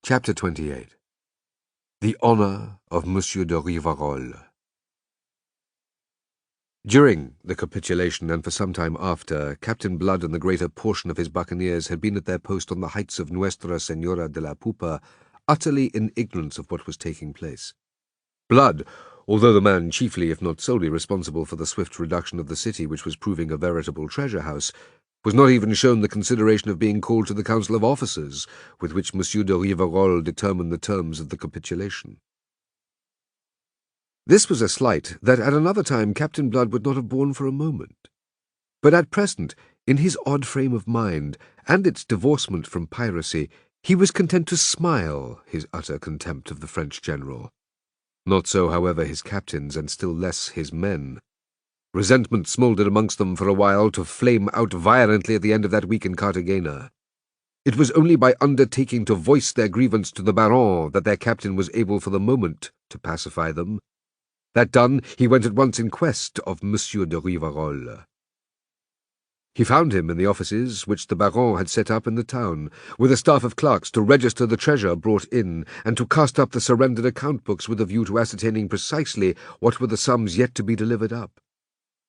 Chapter 28. The Honour of Monsieur de Rivarol. During the capitulation, and for some time after, Captain Blood and the greater portion of his buccaneers had been at their post on the heights of Nuestra Senora de la Pupa, utterly in ignorance of what was taking place. Blood, although the man chiefly, if not solely, responsible for the swift reduction of the city, which was proving a veritable treasure-house, was not even shown the consideration of being called to the Council of Officers, with which Monsieur de Rivarol determined the terms of the capitulation. This was a slight that at another time Captain Blood would not have borne for a moment. But at present, in his odd frame of mind, and its divorcement from piracy, he was content to smile his utter contempt of the French general. Not so, however, his captains, and still less his men. Resentment smouldered amongst them for a while, to flame out violently at the end of that week in Cartagena. It was only by undertaking to voice their grievance to the Baron that their captain was able for the moment to pacify them. That done, he went at once in quest of Monsieur de Rivarol. He found him in the offices which the Baron had set up in the town, with a staff of clerks to register the treasure brought in, and to cast up the surrendered account books with a view to ascertaining precisely what were the sums yet to be delivered up.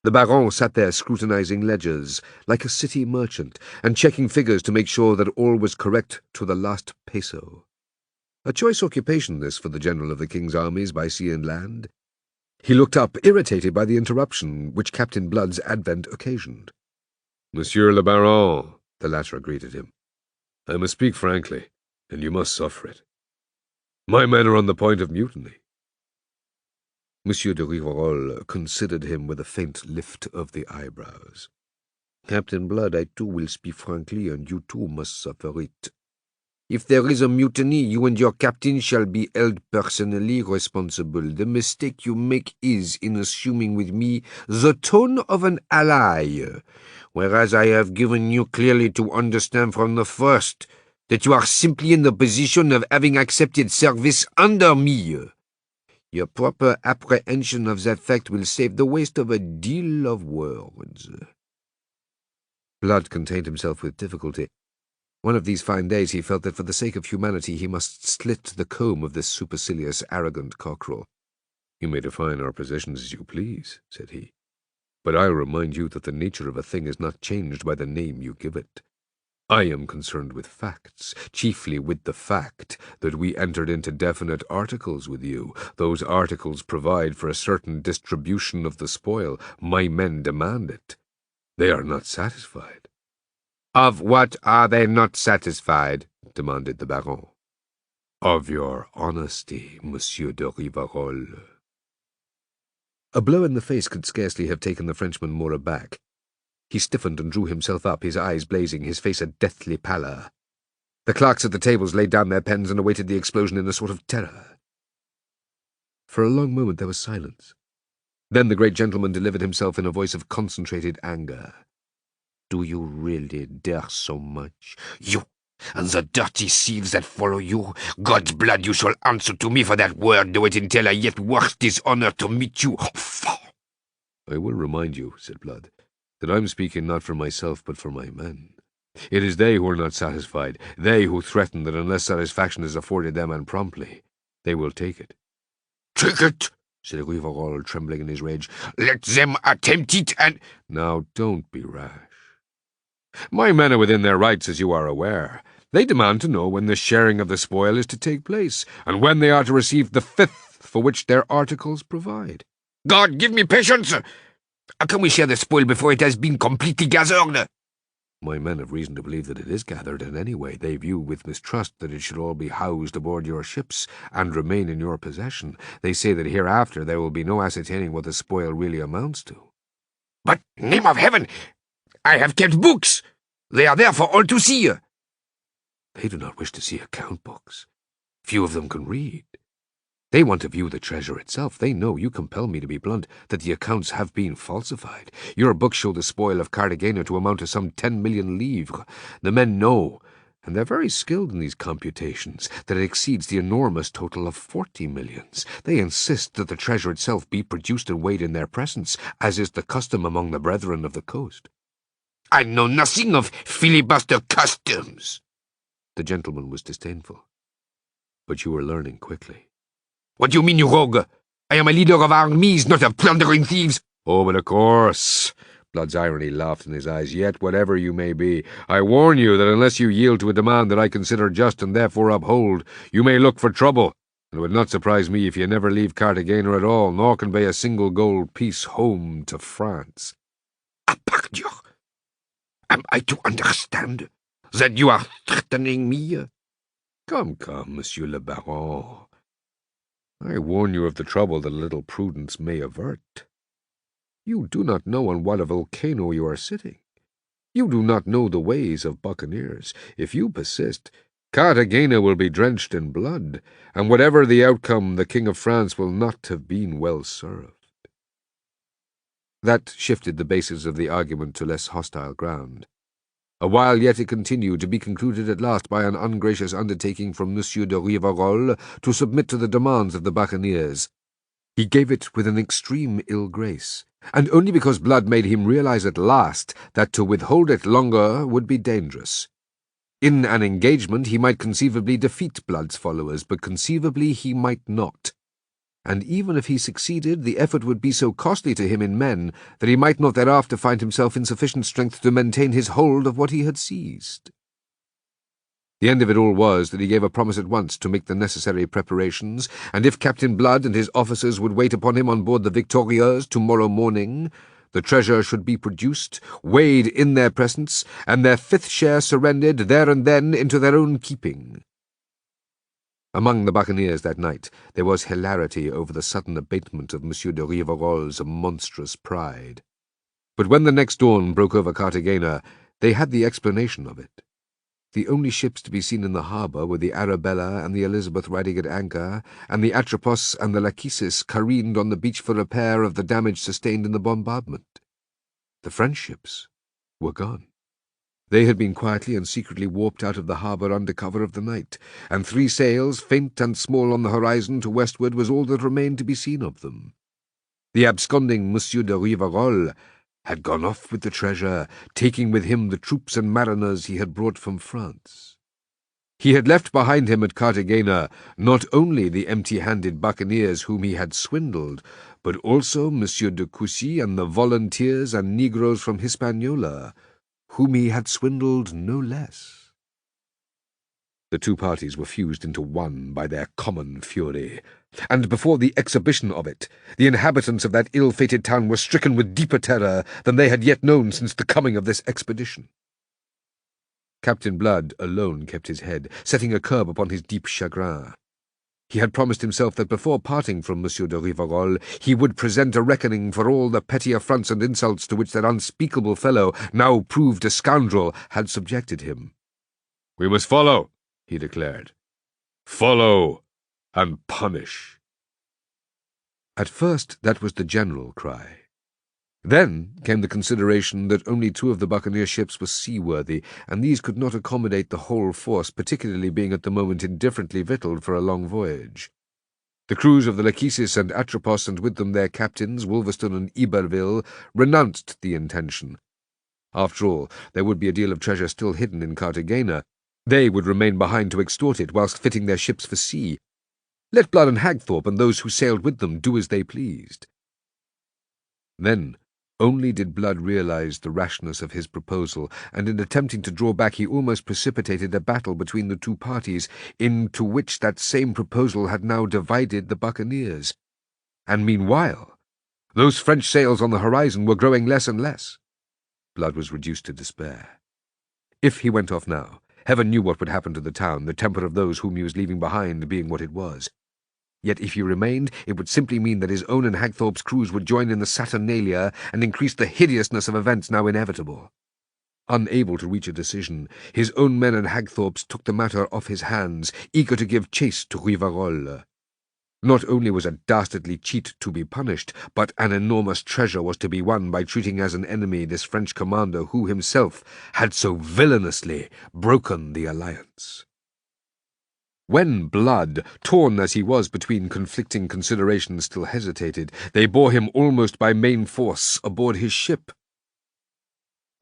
The Baron sat there scrutinizing ledgers, like a city merchant, and checking figures to make sure that all was correct to the last peso. A choice occupation, this, for the general of the king's armies by sea and land. He looked up, irritated by the interruption which Captain Blood's advent occasioned. "Monsieur le Baron," the latter greeted him, "I must speak frankly, and you must suffer it. My men are on the point of mutiny." Monsieur de Rivarol considered him with a faint lift of the eyebrows. "Captain Blood, I too will speak frankly, and you too must suffer it. If there is a mutiny, you and your captain shall be held personally responsible. The mistake you make is in assuming with me the tone of an ally, whereas I have given you clearly to understand from the first that you are simply in the position of having accepted service under me. Your proper apprehension of that fact will save the waste of a deal of words." Blood contained himself with difficulty. One of these fine days he felt that for the sake of humanity he must slit the comb of this supercilious, arrogant cockerel. "You may define our positions as you please," said he, "but I remind you that the nature of a thing is not changed by the name you give it. I am concerned with facts, chiefly with the fact that we entered into definite articles with you. Those articles provide for a certain distribution of the spoil. My men demand it. They are not satisfied." "Of what are they not satisfied?" demanded the Baron. "Of your honesty, Monsieur de Rivarol." A blow in the face could scarcely have taken the Frenchman more aback. He stiffened and drew himself up, his eyes blazing, his face a deathly pallor. The clerks at the tables laid down their pens and awaited the explosion in a sort of terror. For a long moment there was silence. Then the great gentleman delivered himself in a voice of concentrated anger. "Do you really dare so much? You and the dirty thieves that follow you? God's blood, you shall answer to me for that word, though it entail a yet worse dishonour to meet you. "I will remind you," said Blood, "that I am speaking not for myself but for my men. It is they who are not satisfied, they who threaten that unless satisfaction is afforded them, and promptly, they will take it." "Take it!" said Rivarol, trembling in his rage. "Let them attempt it, and—" "Now, don't be rash. My men are within their rights, as you are aware. They demand to know when the sharing of the spoil is to take place, and when they are to receive the fifth for which their articles provide." "God, give me patience! How can we share the spoil before it has been completely gathered?" "My men have reason to believe that it is gathered, and anyway they view with mistrust that it should all be housed aboard your ships, and remain in your possession. They say that hereafter there will be no ascertaining what the spoil really amounts to." "But, name of heaven, I have kept books! They are there for all to see." "They do not wish to see account books. Few of them can read. They want to view the treasure itself. They know, you compel me to be blunt, that the accounts have been falsified. Your books show the spoil of Cartagena to amount to some 10 million livres. The men know, and they're very skilled in these computations, that it exceeds the enormous total of 40 millions. They insist that the treasure itself be produced and weighed in their presence, as is the custom among the brethren of the coast." "I know nothing of filibuster customs." The gentleman was disdainful. But you were learning quickly. What do you mean, you rogue? I am a leader of armies, not of plundering thieves. Oh, but of course. Blood's irony laughed in his eyes. Yet, whatever you may be, I warn you that unless you yield to a demand that I consider just and therefore uphold, you may look for trouble. And it would not surprise me if you never leave Cartagena at all, nor convey a single gold piece home to France. Ah, pardieu! Am I to understand that you are threatening me? Come, Monsieur le Baron. I warn you of the trouble that a little prudence may avert. You do not know on what a volcano you are sitting. You do not know the ways of buccaneers. If you persist, Cartagena will be drenched in blood, and whatever the outcome, the King of France will not have been well served. That shifted the basis of the argument to less hostile ground. A while yet it continued, to be concluded at last by an ungracious undertaking from Monsieur de Rivarol to submit to the demands of the buccaneers. He gave it with an extreme ill grace, and only because Blood made him realize at last that to withhold it longer would be dangerous. In an engagement he might conceivably defeat Blood's followers, but conceivably he might not. And even if he succeeded, the effort would be so costly to him in men that he might not thereafter find himself in sufficient strength to maintain his hold of what he had seized. The end of it all was that he gave a promise at once to make the necessary preparations, and if Captain Blood and his officers would wait upon him on board the Victorieuse tomorrow morning, the treasure should be produced, weighed in their presence, and their fifth share surrendered there and then into their own keeping. Among the buccaneers that night there was hilarity over the sudden abatement of Monsieur de Rivarol's monstrous pride. But when the next dawn broke over Cartagena, they had the explanation of it. The only ships to be seen in the harbour were the Arabella and the Elizabeth riding at anchor, and the Atropos and the Lachesis careened on the beach for repair of the damage sustained in the bombardment. The French ships were gone. They had been quietly and secretly warped out of the harbour under cover of the night, and 3 sails, faint and small on the horizon to westward, was all that remained to be seen of them. The absconding Monsieur de Rivarol had gone off with the treasure, taking with him the troops and mariners he had brought from France. He had left behind him at Cartagena not only the empty-handed buccaneers whom he had swindled, but also Monsieur de Coucy and the volunteers and negroes from Hispaniola, whom he had swindled no less. The two parties were fused into one by their common fury, and before the exhibition of it, the inhabitants of that ill-fated town were stricken with deeper terror than they had yet known since the coming of this expedition. Captain Blood alone kept his head, setting a curb upon his deep chagrin. He had promised himself that before parting from Monsieur de Rivarol, he would present a reckoning for all the petty affronts and insults to which that unspeakable fellow, now proved a scoundrel, had subjected him. "We must follow," he declared. "Follow and punish." At first that was the general cry. Then came the consideration that only 2 of the buccaneer ships were seaworthy, and these could not accommodate the whole force, particularly being at the moment indifferently victualled for a long voyage. The crews of the Lachesis and Atropos, and with them their captains, Wolverstone and Iberville, renounced the intention. After all, there would be a deal of treasure still hidden in Cartagena. They would remain behind to extort it, whilst fitting their ships for sea. Let Blood and Hagthorpe and those who sailed with them do as they pleased. Then only did Blood realize the rashness of his proposal, and in attempting to draw back he almost precipitated a battle between the two parties, into which that same proposal had now divided the buccaneers. And meanwhile, those French sails on the horizon were growing less and less. Blood was reduced to despair. If he went off now, heaven knew what would happen to the town, the temper of those whom he was leaving behind being what it was. Yet if he remained, it would simply mean that his own and Hagthorpe's crews would join in the Saturnalia and increase the hideousness of events now inevitable. Unable to reach a decision, his own men and Hagthorpe's took the matter off his hands, eager to give chase to Rivarol. Not only was a dastardly cheat to be punished, but an enormous treasure was to be won by treating as an enemy this French commander who himself had so villainously broken the alliance. When Blood, torn as he was between conflicting considerations, still hesitated, they bore him almost by main force aboard his ship.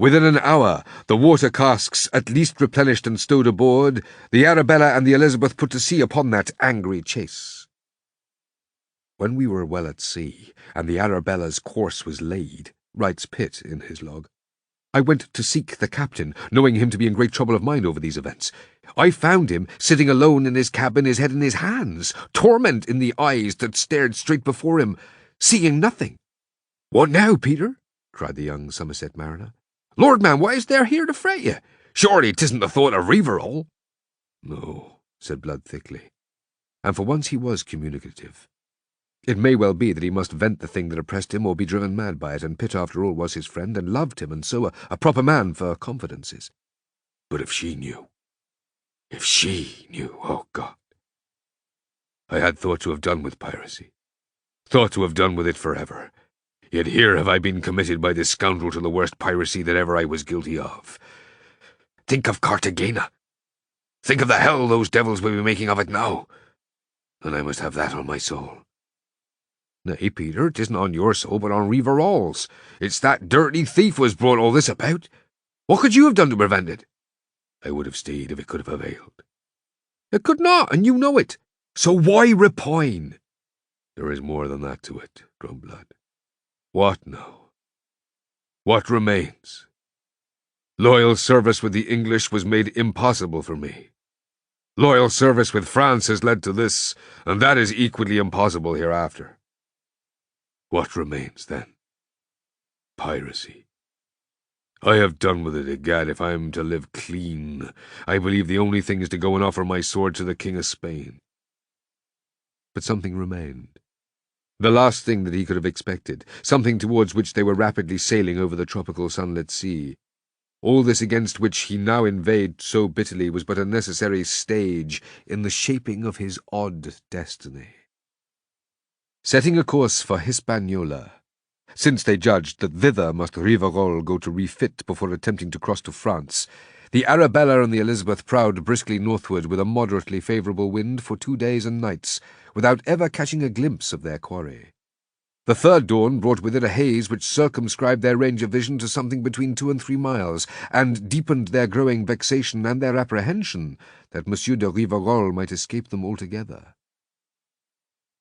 Within an hour, the water casks at least replenished and stowed aboard, the Arabella and the Elizabeth put to sea upon that angry chase. When we were well at sea, and the Arabella's course was laid, writes Pitt in his log, I went to seek the captain, knowing him to be in great trouble of mind over these events. I found him sitting alone in his cabin, his head in his hands, torment in the eyes that stared straight before him, seeing nothing. "What now, Peter?" cried the young Somerset mariner. "Lord, man, why is there here to fret you? Surely 'tisn't the thought of Rivarol." "No," said Blood thickly, and for once he was communicative. It may well be that he must vent the thing that oppressed him or be driven mad by it, and Pitt, after all, was his friend and loved him, and so a proper man for confidences. But if she knew, oh God! I had thought to have done with piracy, thought to have done with it forever. Yet here have I been committed by this scoundrel to the worst piracy that ever I was guilty of. Think of Cartagena. Think of the hell those devils will be making of it now. And I must have that on my soul. Nay, Peter, 'tisn't on your soul, but on Rivarol's. It's that dirty thief who has brought all this about. What could you have done to prevent it? I would have stayed if it could have availed. It could not, and you know it. So why repine? There is more than that to it, groaned Blood. What now? What remains? Loyal service with the English was made impossible for me. Loyal service with France has led to this, and that is equally impossible hereafter. What remains, then? Piracy. I have done with it, egad, if I am to live clean. I believe the only thing is to go and offer my sword to the King of Spain. But something remained. The last thing that he could have expected, something towards which they were rapidly sailing over the tropical sunlit sea. All this against which he now inveighed so bitterly was but a necessary stage in the shaping of his odd destiny. Setting a course for Hispaniola, since they judged that thither must Rivarol go to refit before attempting to cross to France, the Arabella and the Elizabeth prowled briskly northward with a moderately favourable wind for 2 days and nights, without ever catching a glimpse of their quarry. The third dawn brought with it a haze which circumscribed their range of vision to something between 2 and 3 miles, and deepened their growing vexation and their apprehension that Monsieur de Rivarol might escape them altogether.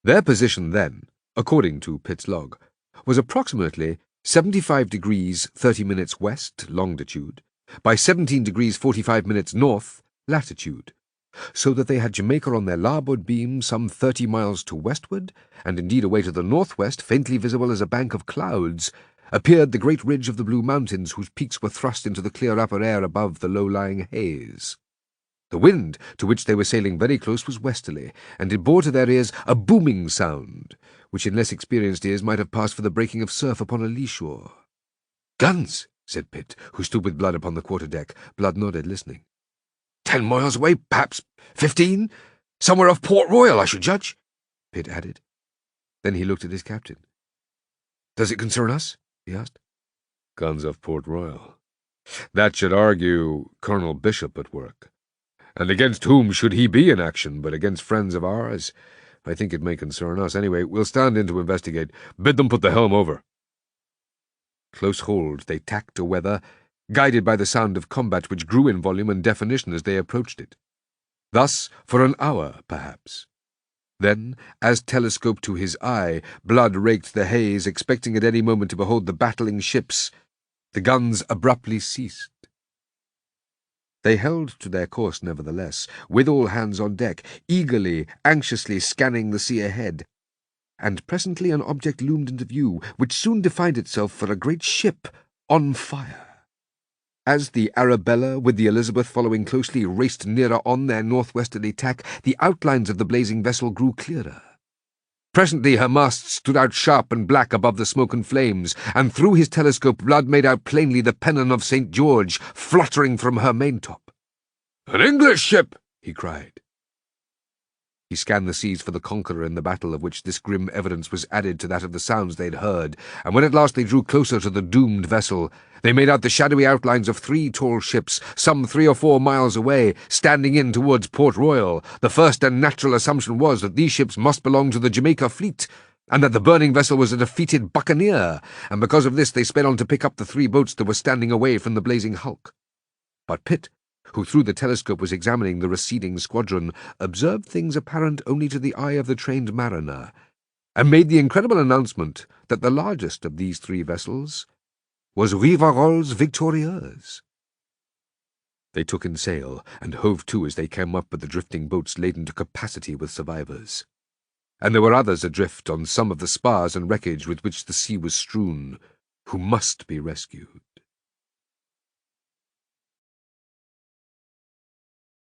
Their position then, according to Pitt's log, was approximately 75 degrees 30 minutes west, longitude, by 17 degrees 45 minutes north, latitude, so that they had Jamaica on their larboard beam some 30 miles to westward, and indeed away to the northwest, faintly visible as a bank of clouds, appeared the great ridge of the Blue Mountains, whose peaks were thrust into the clear upper air above the low-lying haze. The wind, to which they were sailing very close, was westerly, and it bore to their ears a booming sound, which in less experienced ears might have passed for the breaking of surf upon a lee shore. "Guns," said Pitt, who stood with Blood upon the quarter-deck. Blood nodded, listening. 10 miles away, perhaps 15? Somewhere off Port Royal, I should judge," Pitt added. Then he looked at his captain. "Does it concern us?" he asked. "Guns off Port Royal. That should argue Colonel Bishop at work. And against whom should he be in action but against friends of ours? I think it may concern us. Anyway, we'll stand in to investigate. Bid them put the helm over." Close hauled, they tacked to weather, guided by the sound of combat which grew in volume and definition as they approached it. Thus for an hour, perhaps. Then, as telescoped to his eye, Blood raked the haze, expecting at any moment to behold the battling ships. The guns abruptly ceased. They held to their course nevertheless, with all hands on deck, eagerly, anxiously scanning the sea ahead, and presently an object loomed into view, which soon defined itself for a great ship on fire. As the Arabella, with the Elizabeth following closely, raced nearer on their northwesterly tack, the outlines of the blazing vessel grew clearer. Presently her masts stood out sharp and black above the smoke and flames, and through his telescope Blood made out plainly the pennon of St. George fluttering from her maintop. "An English ship!" he cried. He scanned the seas for the Conqueror in the battle of which this grim evidence was added to that of the sounds they had heard, and when at last they drew closer to the doomed vessel, they made out the shadowy outlines of 3 tall ships, some 3 or 4 miles away, standing in towards Port Royal. The first and natural assumption was that these ships must belong to the Jamaica fleet, and that the burning vessel was a defeated buccaneer, and because of this they sped on to pick up the 3 boats that were standing away from the blazing hulk. But Pitt, who through the telescope was examining the receding squadron, observed things apparent only to the eye of the trained mariner, and made the incredible announcement that the largest of these 3 vessels was Rivarol's Victorieuse. They took in sail, and hove to as they came up with the drifting boats laden to capacity with survivors. And there were others adrift on some of the spars and wreckage with which the sea was strewn, who must be rescued.